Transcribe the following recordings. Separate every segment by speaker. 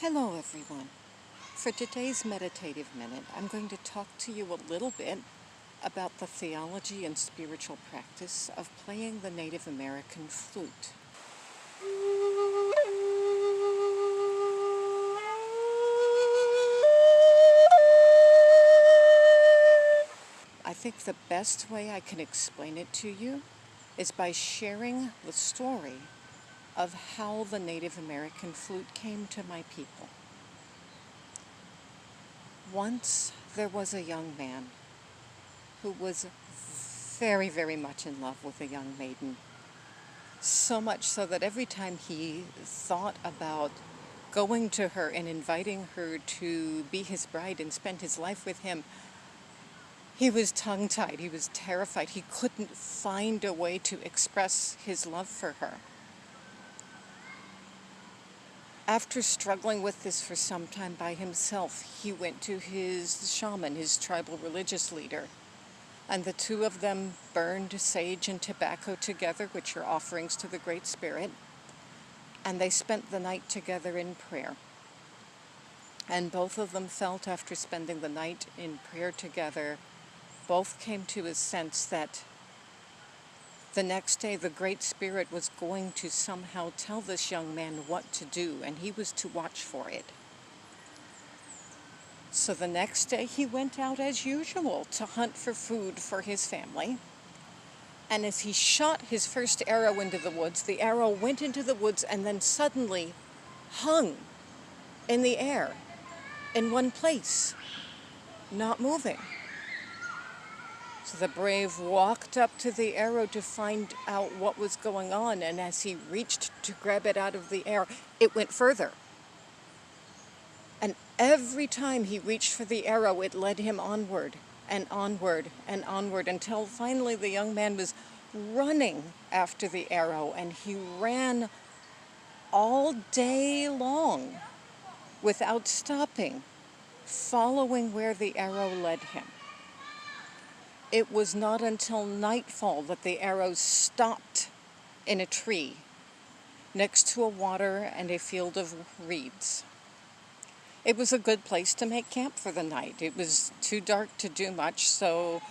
Speaker 1: Hello everyone. For today's Meditative Minute, I'm going to talk to you a little bit about the theology and spiritual practice of playing the Native American flute. I think the best way I can explain it to you is by sharing the story of how the Native American flute came to my people. Once there was a young man who was very, very much in love with a young maiden. So much so that every time he thought about going to her and inviting her to be his bride and spend his life with him, he was tongue-tied. He was terrified. He couldn't find a way to express his love for her. After struggling with this for some time by himself, he went to his shaman, his tribal religious leader, and the two of them burned sage and tobacco together, which are offerings to the Great Spirit, and they spent the night together in prayer. And both of them felt, after spending the night in prayer together, both came to a sense that the next day the Great Spirit was going to somehow tell this young man what to do, and he was to watch for it. So the next day he went out as usual to hunt for food for his family. And as he shot his first arrow into the woods, the arrow went into the woods and then suddenly hung in the air in one place, not moving. So the brave walked up to the arrow to find out what was going on, and as he reached to grab it out of the air, it went further. And every time he reached for the arrow, it led him onward and onward and onward until finally the young man was running after the arrow, and he ran all day long without stopping, following where the arrow led him. It was not until nightfall that the arrow stopped in a tree next to a water and a field of reeds. It was a good place to make camp for the night. It was too dark to do much, so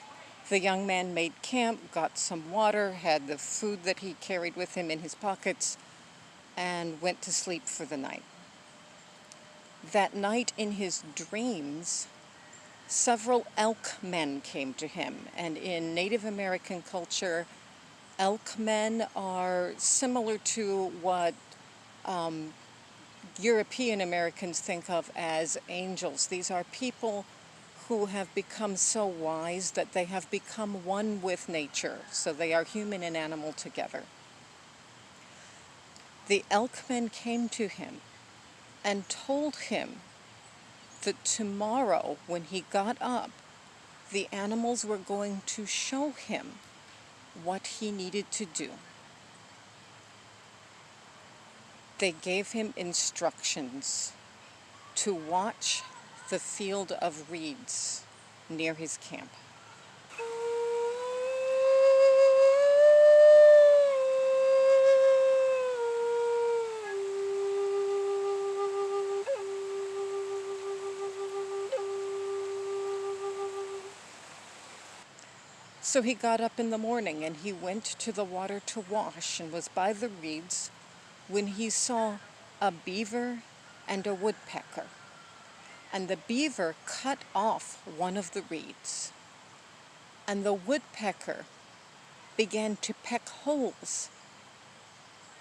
Speaker 1: the young man made camp, got some water, had the food that he carried with him in his pockets, and went to sleep for the night. That night in his dreams, several elk men came to him, and in Native American culture, elk men are similar to what European Americans think of as angels. These are people who have become so wise that they have become one with nature, so they are human and animal together. The elk men came to him and told him that tomorrow, when he got up, the animals were going to show him what he needed to do. They gave him instructions to watch the field of reeds near his camp. So he got up in the morning and he went to the water to wash, and was by the reeds when he saw a beaver and a woodpecker. And the beaver cut off one of the reeds, and the woodpecker began to peck holes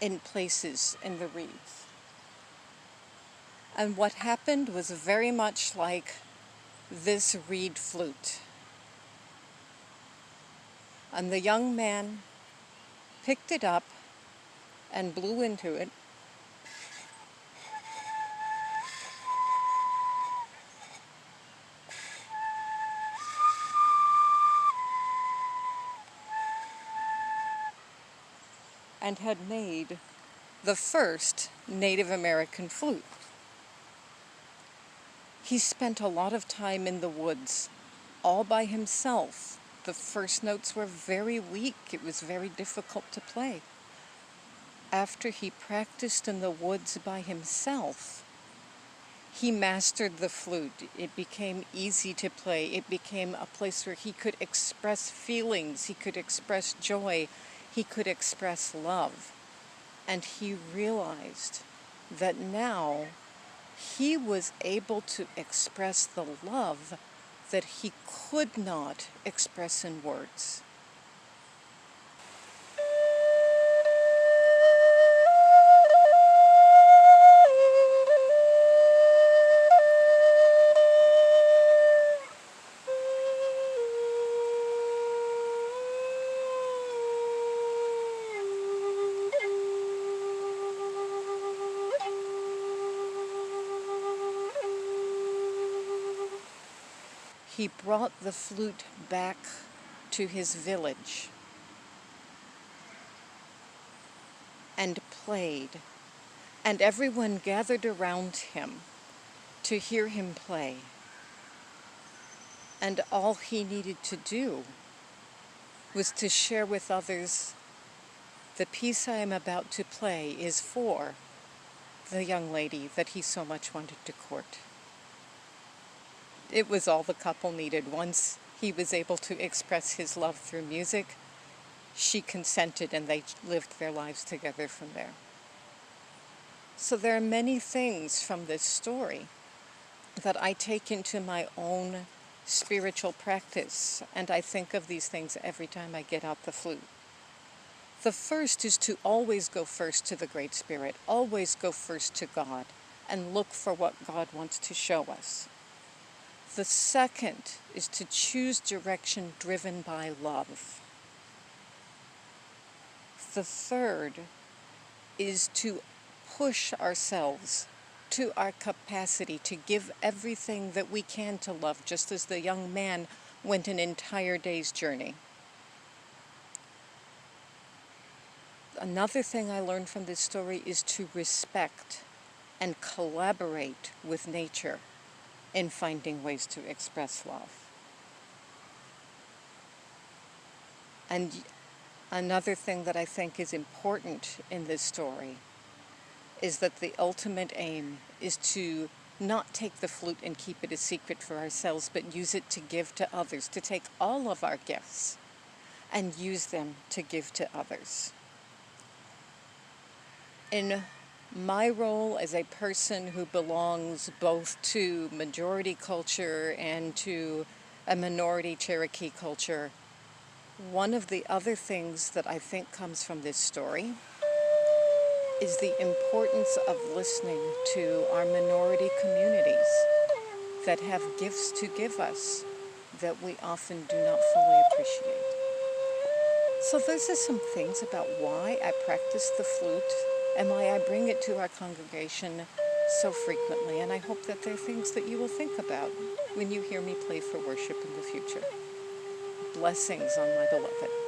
Speaker 1: in places in the reeds. And what happened was very much like this reed flute. And the young man picked it up and blew into it, and had made the first Native American flute. He spent a lot of time in the woods, all by himself. The first notes were very weak. It was very difficult to play. After he practiced in the woods by himself, He mastered the flute. It became easy to play. It became a place where he could express feelings, he could express joy, he could express love. And he realized that now he was able to express the love that he could not express in words. He brought the flute back to his village and played, and everyone gathered around him to hear him play. And all he needed to do was to share with others, the piece I am about to play is for the young lady that he so much wanted to court. It was all the couple needed. Once he was able to express his love through music, she consented and they lived their lives together from there. So there are many things from this story that I take into my own spiritual practice, and I think of these things every time I get out the flute. The first is to always go first to the Great Spirit, always go first to God, and look for what God wants to show us. The second is to choose direction driven by love. The third is to push ourselves to our capacity to give everything that we can to love, just as the young man went an entire day's journey. Another thing I learned from this story is to respect and collaborate with nature in finding ways to express love. And another thing that I think is important in this story is that the ultimate aim is to not take the flute and keep it a secret for ourselves, but use it to give to others, to take all of our gifts and use them to give to others. In my role as a person who belongs both to majority culture and to a minority Cherokee culture, one of the other things that I think comes from this story is the importance of listening to our minority communities that have gifts to give us that we often do not fully appreciate. So those are some things about why I practice the flute and why I bring it to our congregation so frequently, and I hope that they're things that you will think about when you hear me play for worship in the future. Blessings on my beloved.